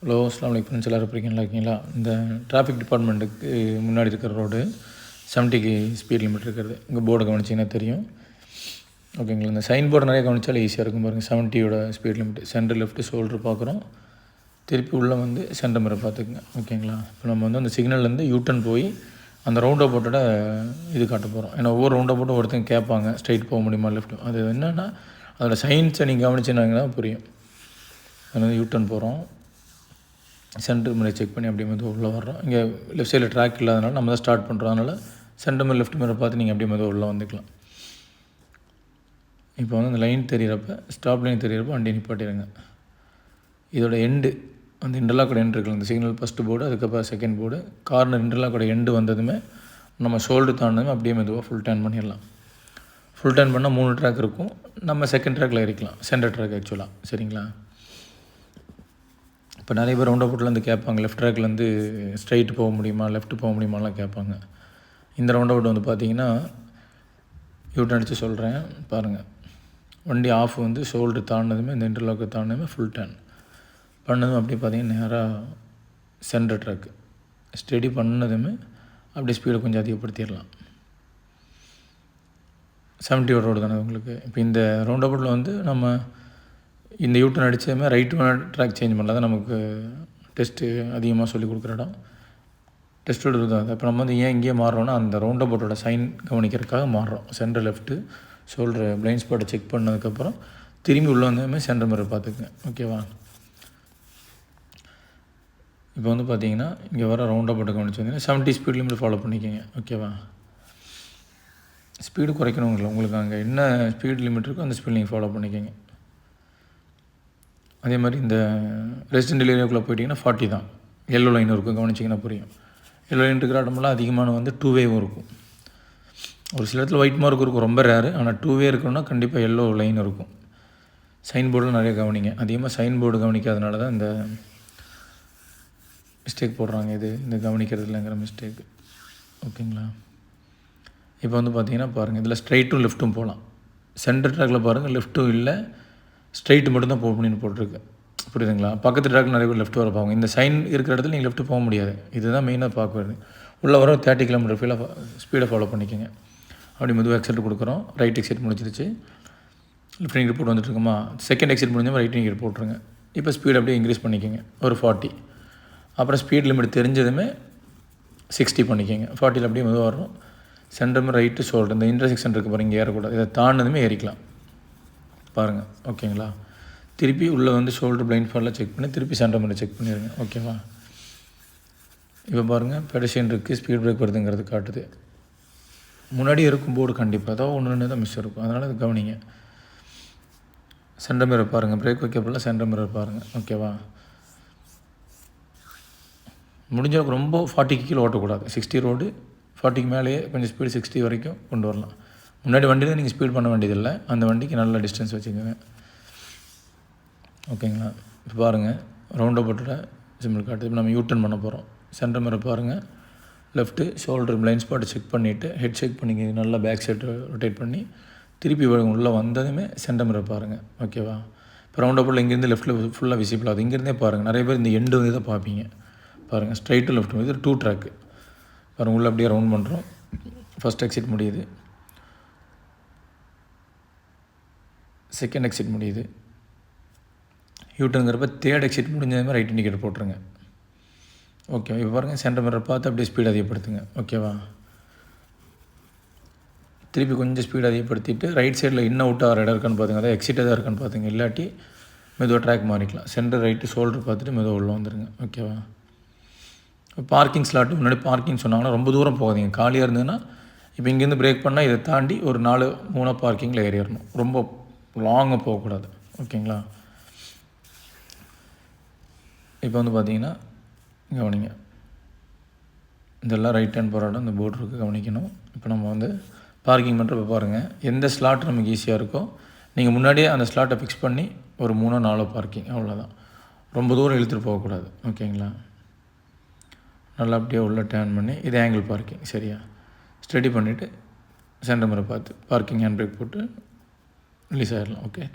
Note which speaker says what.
Speaker 1: Hello, அஸ்ஸலாமு அலைக்கும் friends. எல்லோரும் நல்லா இருக்கீங்களா? இந்த டிராஃபிக் டிபார்ட்மெண்ட்டுக்கு முன்னாடி இருக்கிற ரோடு 70க்கு ஸ்பீட் லிமிட் இருக்கிறது. இங்கே போர்டு கவனிச்சிங்கன்னா தெரியும். ஓகேங்களா? இந்த சைன் போர்டு நிறைய கவனிச்சாலும் ஈஸியாக இருக்கும் பாருங்கள். 70யோட speed limit. Centre left shoulder பார்க்குறோம். திருப்பி உள்ளே வந்து சென்டர் மிரர் பார்த்துக்குங்க. ஓகேங்களா? இப்போ நம்ம வந்து அந்த சிக்னல்லேருந்து யூட்டன் போய் அந்த ரவுண்ட் அபவுட்டோட இது காட்ட போகிறோம். ஏன்னா ஒவ்வொரு ரவுண்ட் அபவுட்டும் ஒருத்தங்க கேட்பாங்க, ஸ்ட்ரைட் போக முடியுமா லெஃப்ட். அது என்னென்னா அதோடய சயின்ஸை நீங்கள் கவனிச்சினாங்கன்னா புரியும். அது வந்து யூட்டன் போகிறோம். சென்டர் மிரர் செக் பண்ணி அப்படியே மெதுவாக உள்ளே வர்றோம். இங்கே லெஃப்ட் சைடில் ட்ராக் இல்லாதனால நம்ம தான் ஸ்டார்ட் பண்ணுறோம். அதனால் சென்டர் மிரர் லெஃப்ட் மிரர் பார்த்து நீங்கள் அப்படியே மெதுவாக உள்ளே வந்துக்கலாம். இப்போ வந்து அந்த லைன் தெரிகிறப்ப, ஸ்டாப் லைன் தெரிகிறப்ப வண்டி நிப்பாட்டிடுங்க. இதோட எண்டு அந்த இன்டர்லாக்கோட எண்டு இருக்குல்ல, இந்த சிக்னல் ஃபஸ்ட்டு போர்டு, அதுக்கப்புறம் செகண்ட் போர்டு, கார்னர் இன்டர்லாக்கோட எண்டு வந்ததுமே நம்ம ஷோல்டர் தாண்டதுமே அப்படியே மெதுவாக ஃபுல் டர்ன் பண்ணிடலாம். ஃபுல் டர்ன் பண்ணால் 3 ட்ராக் இருக்கும். நம்ம செகண்ட் ட்ராக்கில் ஏறிக்கலாம். சென்டர் ட்ராக் ஆக்சுவலாக. சரிங்களா? இப்போ நிறைய பேர் ரவுண்ட் அபவுட்லேருந்து கேட்பாங்க, லெஃப்ட் ட்ராக்லேருந்து ஸ்ட்ரைட் போக முடியுமா, லெஃப்ட் போக முடியுமாலாம் கேட்பாங்க. இந்த ரவுண்ட் அபவுட் வந்து பார்த்தீங்கன்னா யூட்டன் அடித்து சொல்கிறேன் பாருங்கள். வண்டி ஆஃப் வந்து ஷோல்டர் தாண்டினதுமே, இந்த இன்டர்லாக்கை தாண்டினதுமே ஃபுல் டர்ன் பண்ணதும் அப்படியே பார்த்தீங்கன்னா நேராக சென்டர் ட்ராக்கு ஸ்டெடி பண்ணதுமே அப்படியே ஸ்பீடை கொஞ்சம் அதிகப்படுத்திடலாம். 70 ரோடு தானே உங்களுக்கு. இப்போ இந்த ரவுண்ட் அபவுட்டில் வந்து நம்ம இந்த யூட்டன் அடித்ததுமே ரைட் ட்ராக் சேஞ்ச் பண்ணல தான் நமக்கு டெஸ்ட்டு அதிகமாக சொல்லிக் கொடுக்குற இடம். டெஸ்ட்டோட இதுதான். இப்போ நம்ம வந்து ஏன் இங்கேயே மாறுறோன்னா அந்த ரவுண்ட் அபவுட்டோட சைன் கவனிக்கிறதுக்காக மாறுறோம். சென்டர் லெஃப்ட்டு ஷோல்டர் பிளைண்ட் ஸ்பாட்டை செக் பண்ணதுக்கப்புறம் திரும்பி உள்ளே வந்ததுமே சென்டர் மிரர் பார்த்துக்குங்க. ஓகேவா? இப்போ வந்து பார்த்தீங்கன்னா இங்கே வர ரவுண்ட் அபவுட்டை கவனிச்சு வந்தீங்கன்னா 70 ஸ்பீட் லிமிட் ஃபாலோ பண்ணிக்கோங்க. ஓகேவா? ஸ்பீடு குறைக்கணும் இல்லை உங்களுக்கு, அங்கே என்ன ஸ்பீட் லிமிட் இருக்கோ அந்த ஸ்பீட் நீங்கள் ஃபாலோ பண்ணிக்கோங்க. அதே மாதிரி இந்த ரெசிடென்ட் ஏரியாவுக்குள்ளே போயிட்டிங்கன்னா 40 தான். எல்லோ லைன் இருக்கும், கவனிச்சிங்கன்னா புரியும். எல்லோ லைன் இருக்கிற இடமெல்லாம் அதிகமான வந்து 2 வேவும் இருக்கும். ஒரு சில இடத்துல ஒயிட் மார்க் இருக்கும், ரொம்ப ரேரு. ஆனால் 2 வே இருக்கணும்னா கண்டிப்பாக எல்லோ லைன் இருக்கும். சைன் போர்டில் நிறைய கவனிங்க. அதிகமாக சைன் போர்டு கவனிக்காதனால தான் இந்த மிஸ்டேக் போடுறாங்க. இந்த கவனிக்கிறது இல்லைங்கிற மிஸ்டேக்கு. ஓகேங்களா? இப்போ வந்து பார்த்தீங்கன்னா பாருங்கள், இதில் ஸ்ட்ரைட்டும் லெஃப்ட்டும் போகலாம். சென்டர் ட்ராக்கில் பாருங்கள், லெஃப்ட்டும் இல்லை, ஸ்ட்ரைட்டு மட்டும் தான் போகணும்னு போட்டிருக்கு. புரியுதுங்களா? பக்கத்து ட்ராக்கில் நிறைய பேர் லெஃப்ட் வர போவாங்க. இந்த சைன் இருக்கிற இடத்துல நீங்கள் லெஃப்ட்டு போக முடியாது. இதுதான் மெயினாக பார்க்குறது. உள்ளே வர 30 km ஸ்பீடை ஃபாலோ பண்ணிக்கோங்க. அப்படி மெதுவாக எக்ஸிட் கொடுக்குறோம். ரைட் எக்ஸிட் முடிச்சிருச்சு. லெஃப்ட் இண்டிகேட் போட்டு வந்துட்டுருக்குமா, செகண்ட் எக்ஸிட் முடிஞ்சால் ரைட் இண்டிகேட் போட்டுருங்க. இப்போ ஸ்பீட் அப்படியே இன்க்ரீஸ் பண்ணிக்கோங்க ஒரு 40. அப்புறம் ஸ்பீட் லிமிட் தெரிஞ்சதுமே 60 பண்ணிக்கோங்க. 40 அப்படியே மெதுவாக வரும். சென்டர் ரைட்டு ஷோல்டர் இந்த இன்டர்செக்ஷன் இருக்குது பாருங்கள், இங்கே ஏறக்கூடாது. இதை தாண்டினதுமே ஏறிக்கலாம் பாருங்கள். ஓகேங்களா? திருப்பி உள்ளே வந்து ஷோல்டர் பிளைண்ட் ஸ்பாட்டில் செக் பண்ணி திருப்பி சென்டர் மிரர் செக் பண்ணிடுங்க. ஓகேவா? இப்போ பாருங்கள், பெடஸ்ட்ரியன் இருக்குது, ஸ்பீட் பிரேக் வருதுங்கிறது காட்டுது. முன்னாடி இருக்கும் போர்டு கண்டிப்பாக ஏதோ ஒன்று தான் மிஸ் இருக்கும். அதனால் அது கவனிங்க. சென்டர் மிரர் பாருங்கள், பிரேக் வைக்கப்படல, சென்டர் மிரர் பாருங்கள். ஓகேவா? முடிஞ்சளவுக்கு ரொம்ப 40க்கு கீழே ஓட்டக்கூடாது. 60 ரோடு 40க்கு மேலேயே கொஞ்சம் ஸ்பீடு 60 வரைக்கும் கொண்டு வரலாம். முன்னாடி வண்டியில் நீங்கள் ஸ்பீட் பண்ண வேண்டியதில்லை. அந்த வண்டிக்கு நல்ல டிஸ்டன்ஸ் வச்சுக்கோங்க. ஓகேங்களா? இப்போ பாருங்கள், ரவுண்ட் அபவுட்டோட சிம்பிள் காட்டுது. இப்போ நம்ம யூட்டன் பண்ண போகிறோம். சென்டர் மிரர் பாருங்கள், லெஃப்ட்டு ஷோல்டர் பிளைண்ட் ஸ்பாட்டை செக் பண்ணிவிட்டு ஹெட் செக் பண்ணிங்க. நல்லா பேக் சைடு ரொட்டேட் பண்ணி திருப்பி உள்ளே வந்ததுமே சென்டர் மிரர் பாருங்கள். ஓகேவா? இப்போ ரவுண்ட் அபவுட்டில் இங்கேருந்து லெஃப்ட்டில் ஃபுல்லாக விசிபிள் ஆகுது. இங்கேருந்தே பாருங்கள். நிறைய பேர் இந்த எண்டு வந்து தான் பார்ப்பீங்க. பாருங்கள், ஸ்ட்ரைட்டு லெஃப்ட் இது 2 ட்ராக்கு பாருங்கள். உள்ளே அப்படியே ரவுண்ட் பண்ணுறோம். ஃபஸ்ட் எக்ஸிட் முடியுது, செகண்ட் எக்ஸிட் முடியுது. யூட்டனுங்கிறப்ப தேர்ட் எக்ஸிட் முடிஞ்சதுமே ரைட் இண்டிகேட்டர் போட்டுருங்க. ஓகே. இப்போ பாருங்கள், சென்டர் மிரர் பார்த்து அப்படியே ஸ்பீட் அதிகப்படுத்துங்க. ஓகேவா? திருப்பி கொஞ்சம் ஸ்பீட் அதிகப்படுத்திட்டு ரைட் சைடில் இன்னும் அவுட் ஆகிற இடம் இருக்கான்னு பார்த்துங்க. அதாவது எக்ஸிட் தான் இருக்கான்னு பார்த்துங்க. இல்லாட்டி மெதுவாக ட்ராக் மாறிக்கலாம். சென்டர் ரைட்டு ஷோல்டர் பார்த்துட்டு மெதுவாக உள்ளே வந்துடுங்க. ஓகேவா? பார்க்கிங் ஸ்லாட்டு முன்னாடி பார்க்கிங் சொன்னாங்கன்னா ரொம்ப தூரம் போகாதீங்க. காலியாக இருந்ததுன்னா இப்போ இங்கேருந்து பிரேக் பண்ணால் இதை தாண்டி ஒரு 4-3 பார்க்கிங்கில் ஏறிடணும். ரொம்ப லாங்காக போகக்கூடாது. ஓகேங்களா? இப்போ வந்து பார்த்தீங்கன்னா கவனிங்க, இதெல்லாம் ரைட் ஹேண்ட் போகிற இடம் இந்த போர்டு இருக்குது, கவனிக்கணும். இப்போ நம்ம வந்து பார்க்கிங் பண்ணுறப்ப பாருங்கள், எந்த ஸ்லாட் நமக்கு ஈஸியாக இருக்கோ நீங்கள் முன்னாடியே அந்த ஸ்லாட்டை ஃபிக்ஸ் பண்ணி ஒரு 3-4 பார்க்கிங், அவ்வளோதான். ரொம்ப தூரம் இழுத்துட்டு போகக்கூடாது. ஓகேங்களா? நல்லா அப்படியே உள்ளே டேர்ன் பண்ணி இது ஆங்கிள் பார்க்கிங். சரியா? ஸ்டடி பண்ணிவிட்டு சென்டர் மிரர் பார்த்து பார்க்கிங் ஹேண்ட் பிரேக் போட்டு ரிலீஸ் ஆகிடலாம். ஓகே.